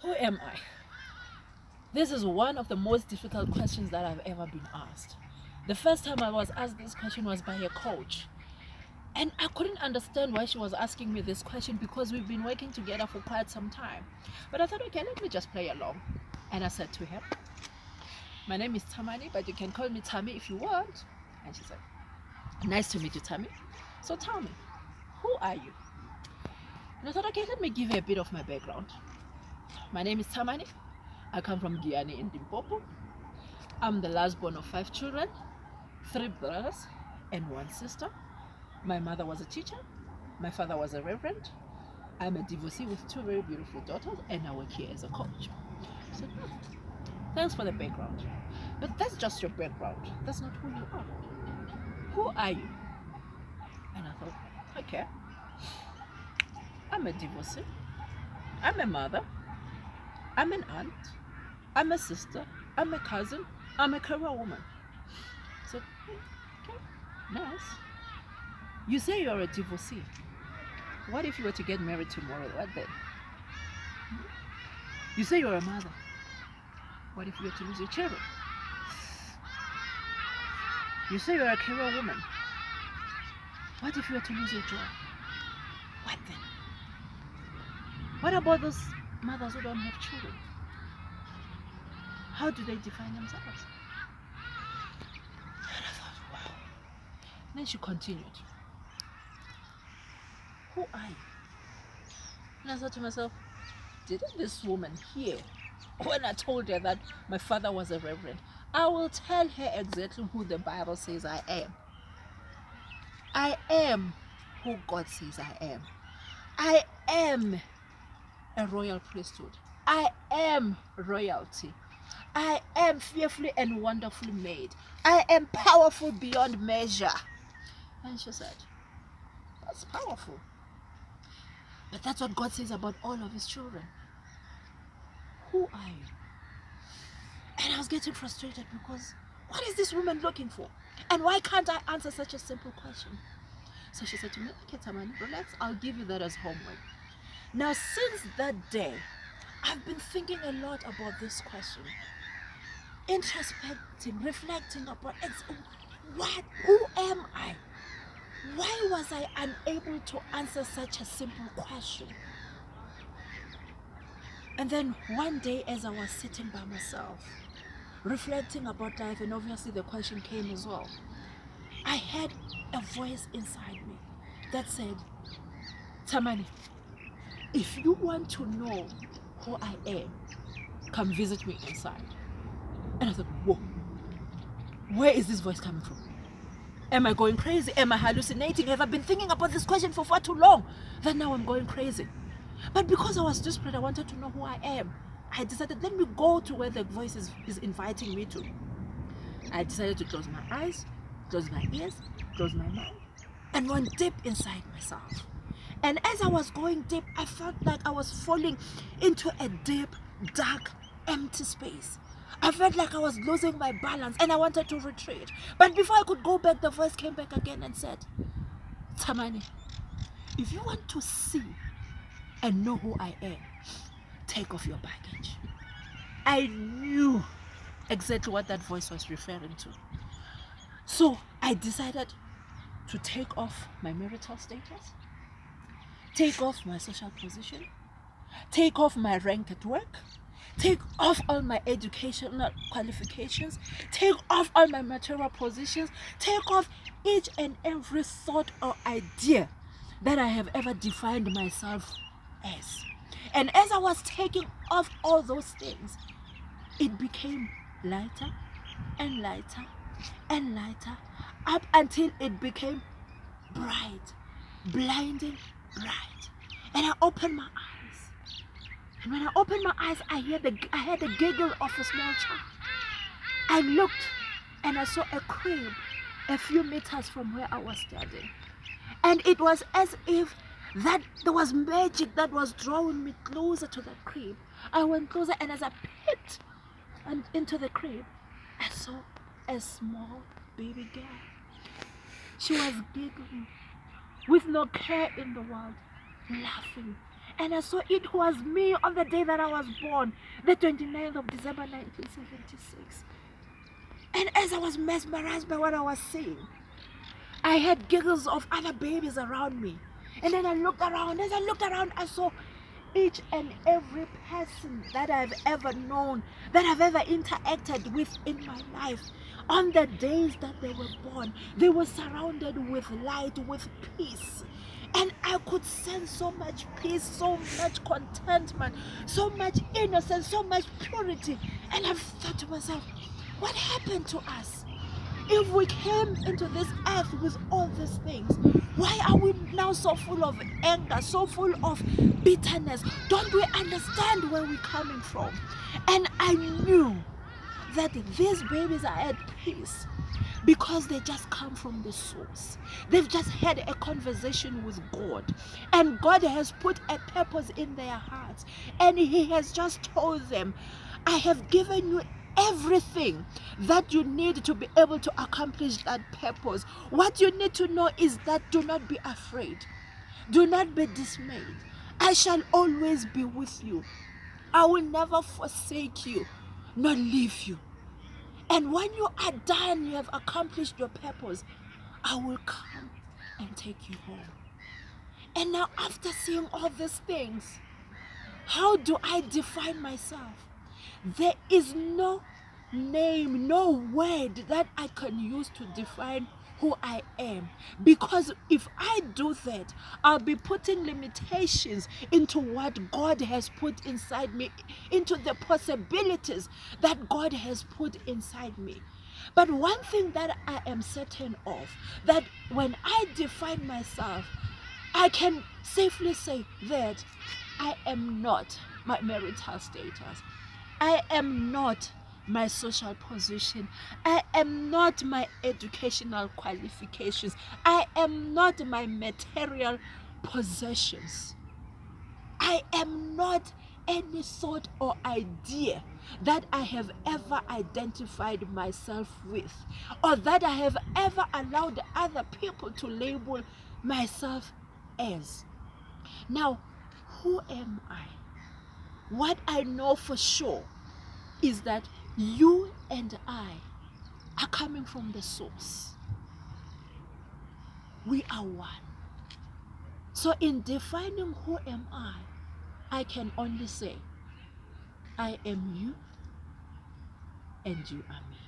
Who am I? This is one of the most difficult questions that I've ever been asked. The first time I was asked this question was by a coach. And I couldn't understand why she was asking me this question because we've been working together for quite some time. But I thought, okay, let me just play along. And I said to her, my name is Tshamani, but you can call me Tammy if you want. And she said, nice to meet you, Tammy. So tell me, who are you? And I thought, okay, let me give you a bit of my background. My name is Tshamani. I come from Guyana in Limpopo. I'm the last born of 5 children, 3 brothers and 1 sister. My mother was a teacher. My father was a reverend. I'm a divorcee with 2 very beautiful daughters, and I work here as a coach. So, thanks for the background. But that's just your background. That's not who you are. Who are you? And I thought, okay, I'm a divorcee. I'm a mother. I'm an aunt. I'm a sister. I'm a cousin. I'm a career woman. So, okay, nice. You say you're a divorcee. What if you were to get married tomorrow? What then? You say you're a mother. What if you were to lose your children? You say you're a career woman. What if you were to lose your job? What then? What about those mothers who don't have children? How do they define themselves? And I thought, wow. Then she continued. Who are you? And I thought to myself, didn't this woman hear when I told her that my father was a reverend? I will tell her exactly who the Bible says I am. I am who God says I am. I am a royal priesthood. I am royalty. I am fearfully and wonderfully made. I am powerful beyond measure. And she said, that's powerful. But that's what God says about all of his children. Who are you? And I was getting frustrated because what is this woman looking for? And why can't I answer such a simple question? So she said to me, okay, Tshamani, relax, I'll give you that as homework. Now, since that day, I've been thinking a lot about this question. Introspecting, reflecting about who am I? Why was I unable to answer such a simple question? And then one day as I was sitting by myself, reflecting about life, and obviously the question came as well, I had a voice inside me that said, Tshamani, if you want to know who I am, come visit me inside. And I thought, whoa, where is this voice coming from? Am I going crazy? Am I hallucinating? Have I been thinking about this question for far too long that now I'm going crazy? But because I was desperate, I wanted to know who I am. I decided, let me go to where the voice is inviting me to. I decided to close my eyes, close my ears, close my mind, and went deep inside myself. And as I was going deep, I felt like I was falling into a deep, dark, empty space. I felt like I was losing my balance and I wanted to retreat. But before I could go back, the voice came back again and said, Tshamani, if you want to see and know who I am, take off your baggage. I knew exactly what that voice was referring to. So I decided to take off my marital status, take off my social position, take off my rank at work, take off all my educational qualifications, take off all my material positions, take off each and every thought or idea that I have ever defined myself as. And as I was taking off all those things, it became lighter and lighter and lighter, up until it became bright, blinding bright. And I opened my eyes. And when I opened my eyes, I heard the giggle of a small child. I looked and I saw a crib a few meters from where I was standing. And it was as if that there was magic that was drawing me closer to that crib. I went closer, and as I peeked into the crib, I saw a small baby girl. She was giggling with no care in the world, laughing. And I saw it was me on the day that I was born, the 29th of December 1976. And as I was mesmerized by what I was seeing, I had giggles of other babies around me. And then I looked around. As I looked around, I saw each and every person that I've ever known, that I've ever interacted with in my life. On the days that they were born, they were surrounded with light, with peace. And I could sense so much peace, so much contentment, so much innocence, so much purity. And I thought to myself, what happened to us? If we came into this earth with all these things, why are we now so full of anger, so full of bitterness? Don't we understand where we're coming from? And I knew that these babies are at peace because they just come from the source. They've just had a conversation with God, and God has put a purpose in their hearts, and He has just told them, I have given you everything that you need to be able to accomplish that purpose. What you need to know is that do not be afraid, do not be dismayed. I shall always be with you. I will never forsake you nor leave you. And when you are done, you have accomplished your purpose, I will come and take you home. And now, after seeing all these things, how do I define myself? There is no name, no word that I can use to define who I am. Because if I do that, I'll be putting limitations into what God has put inside me, into the possibilities that God has put inside me. But one thing that I am certain of, that when I define myself, I can safely say that I am not my marital status. I am not my social position. I am not my educational qualifications. I am not my material possessions. I am not any thought or idea that I have ever identified myself with, or that I have ever allowed other people to label myself as. Now, who am I? What I know for sure is that you and I are coming from the source. We are one. So in defining who am I can only say, I am you and you are me.